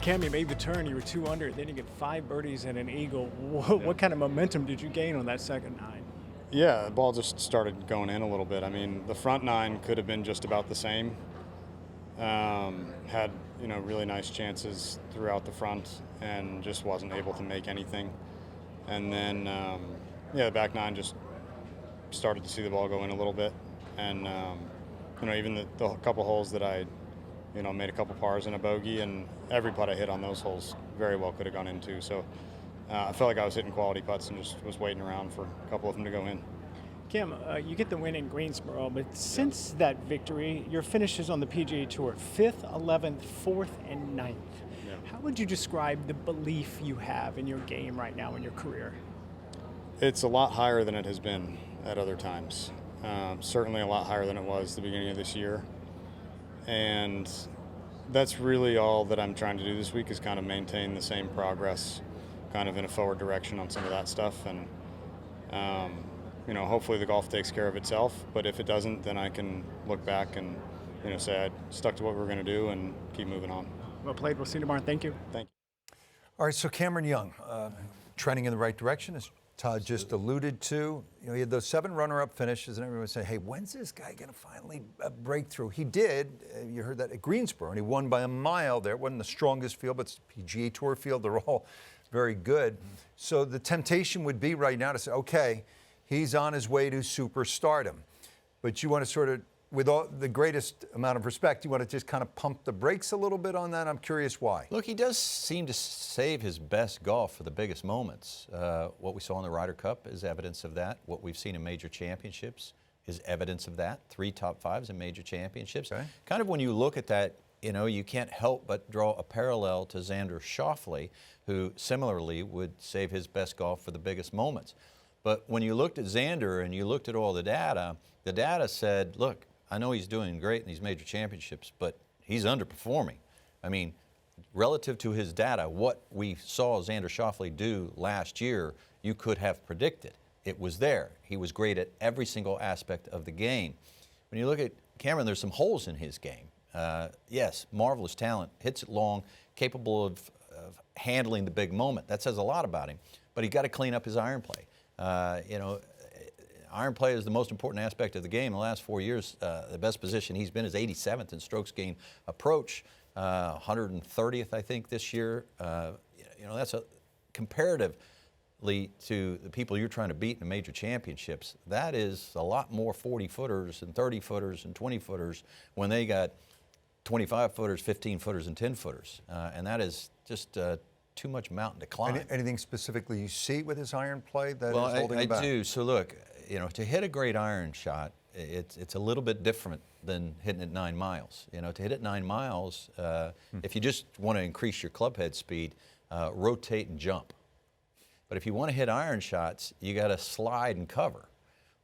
Cam, you made the turn, you were 2 under, then you get 5 birdies and an eagle. What kind of momentum did you gain on that second 9? Yeah, the ball just started going in a little bit. I mean, the front 9 could have been just about the same. Had, really nice chances throughout the front and just wasn't able to make anything. And then, the back 9 just started to see the ball go in a little bit. And, even the couple holes that I made a couple pars and a bogey, and every putt I hit on those holes very well could have gone in too. So I felt like I was hitting quality putts and just was waiting around for a couple of them to go in. Cam, you get the win in Greensboro, but since that victory, your finishes on the PGA Tour, 5th, 11th, 4th, and 9th. Yeah. How would you describe the belief you have in your game right now in your career? It's a lot higher than it has been at other times. Certainly a lot higher than it was the beginning of this year. And that's really all that I'm trying to do this week, is kind of maintain the same progress, kind of in a forward direction on some of that stuff. And, hopefully the golf takes care of itself. But if it doesn't, then I can look back and, say I stuck to what we were going to do and keep moving on. Well played. We'll see you tomorrow. Thank you. Thank you. All right, so Cameron Young, trending in the right direction, as Todd just alluded to. He had those 7 runner-up finishes, and everyone said, hey, when's this guy going to finally break through? He did. You heard that at Greensboro, and he won by a mile there. It wasn't the strongest field, but it's the PGA Tour field. They're all very good. So the temptation would be right now to say, okay, he's on his way to superstardom. But you want to sort of, with all the greatest amount of respect, you want to just kind of pump the brakes a little bit on that? I'm curious why. Look, he does seem to save his best golf for the biggest moments. What we saw in the Ryder Cup is evidence of that. What we've seen in major championships is evidence of that. 3 top 5s in major championships. Okay. Kind of when you look at that, you can't help but draw a parallel to Xander Schauffele, who similarly would save his best golf for the biggest moments. But when you looked at Xander and you looked at all the data said, look, I know he's doing great in these major championships, but he's underperforming. I mean, relative to his data, what we saw Xander Schauffele do last year, you could have predicted. It was there. He was great at every single aspect of the game. When you look at Cameron, there's some holes in his game. Yes, marvelous talent, hits it long, capable of handling the big moment. That says a lot about him. But he's got to clean up his iron play. Iron play is the most important aspect of the game. In the last 4 years, the best position he's been is 87th in strokes gained approach, 130th, I think, this year. That's comparatively to the people you're trying to beat in the major championships. That is a lot more 40-footers and 30-footers and 20-footers when they got 25-footers, 15-footers, and 10-footers. And that is just too much mountain to climb. Anything specifically you see with his iron play that is holding him back? I do. So look, to hit a great iron shot, it's a little bit different than hitting it 9 miles. To hit it 9 miles, if you just want to increase your club head speed, rotate and jump. But if you want to hit iron shots, you got to slide and cover.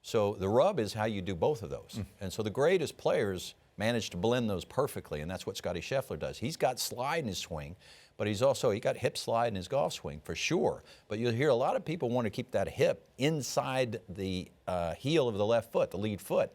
So the rub is how you do both of those. And so the greatest players manage to blend those perfectly, and that's what Scottie Scheffler does. He's got slide in his swing, but he got hip slide in his golf swing for sure. But you'll hear a lot of people want to keep that hip inside the heel of the left foot, the lead foot.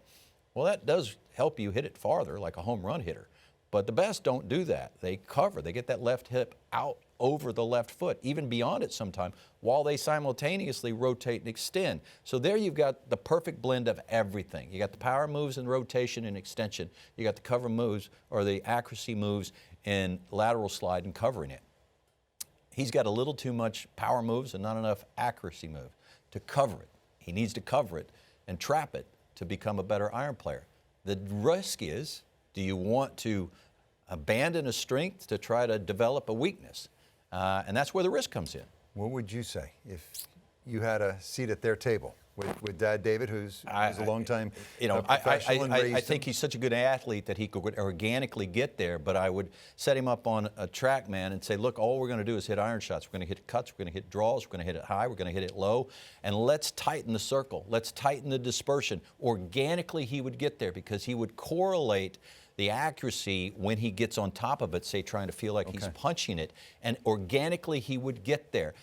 Well, that does help you hit it farther, like a home run hitter. But the best don't do that. They cover. They get that left hip out over the left foot, even beyond it sometime, while they simultaneously rotate and extend. So there you've got the perfect blend of everything. You got the power moves and rotation and extension. You got the cover moves, or the accuracy moves, and lateral slide and covering it. He's got a little too much power moves and not enough accuracy move to cover it. He needs to cover it and trap it to become a better iron player. The risk is, do you want to abandon a strength to try to develop a weakness? And that's where the risk comes in. What would you say if you had a seat at their table with Dad David, who's a long time professional and raised I think he's such a good athlete that he could organically get there, but I would set him up on a track, man, and say, look, all we're going to do is hit iron shots. We're going to hit cuts, we're going to hit draws, we're going to hit it high, we're going to hit it low, and let's tighten the circle. Let's tighten the dispersion. Organically, he would get there because he would correlate the accuracy when he gets on top of it, say trying to feel like he's punching it, and organically he would get there.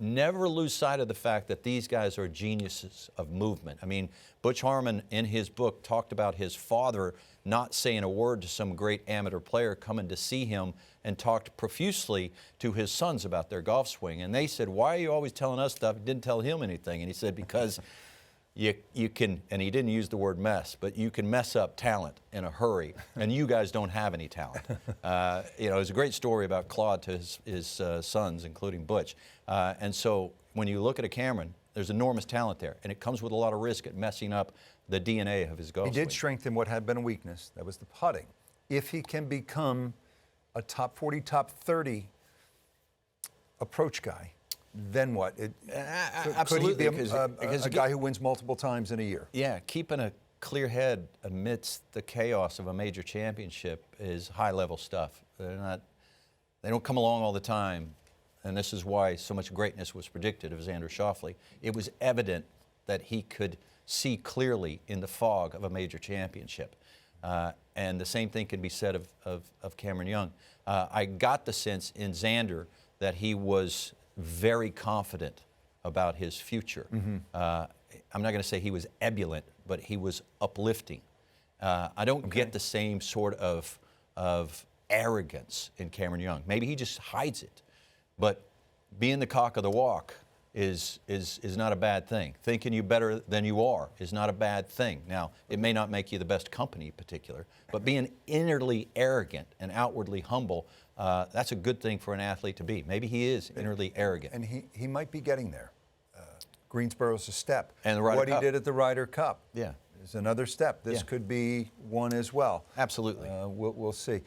Never lose sight of the fact that these guys are geniuses of movement. I mean, Butch Harmon in his book talked about his father not saying a word to some great amateur player coming to see him and talked profusely to his sons about their golf swing. And they said, "Why are you always telling us stuff?" Didn't tell him anything. And he said, "Because you can," and he didn't use the word mess, but you can mess up talent in a hurry, and you guys don't have any talent. You know, it's a great story about Claude to his sons, including Butch. And so when you look at a Cameron, there's enormous talent there, and it comes with a lot of risk at messing up the DNA of his golf swing. He did strengthen what had been a weakness. That was the putting. If he can become a top 40, top 30 approach guy, then what? Absolutely, could he be a guy who wins multiple times in a year? Yeah, keeping a clear head amidst the chaos of a major championship is high-level stuff. They don't come along all the time, and this is why so much greatness was predicted of Xander Schauffele. It was evident that he could see clearly in the fog of a major championship. And the same thing can be said of Cameron Young. I got the sense in Xander that he was very confident about his future. I'm not going to say he was ebullient, but he was uplifting. I don't get the same sort of arrogance in Cameron Young. Maybe he just hides it. But being the cock of the walk is not a bad thing. Thinking you better than you are is not a bad thing. Now, it may not make you the best company in particular, but being inwardly arrogant and outwardly humble, that's a good thing for an athlete to be. Maybe he is inwardly arrogant. And he might be getting there. Greensboro's a step. And the Ryder what Cup. he did at the Ryder Cup Yeah. is another step. This Yeah. could be one as well. Absolutely. We'll see.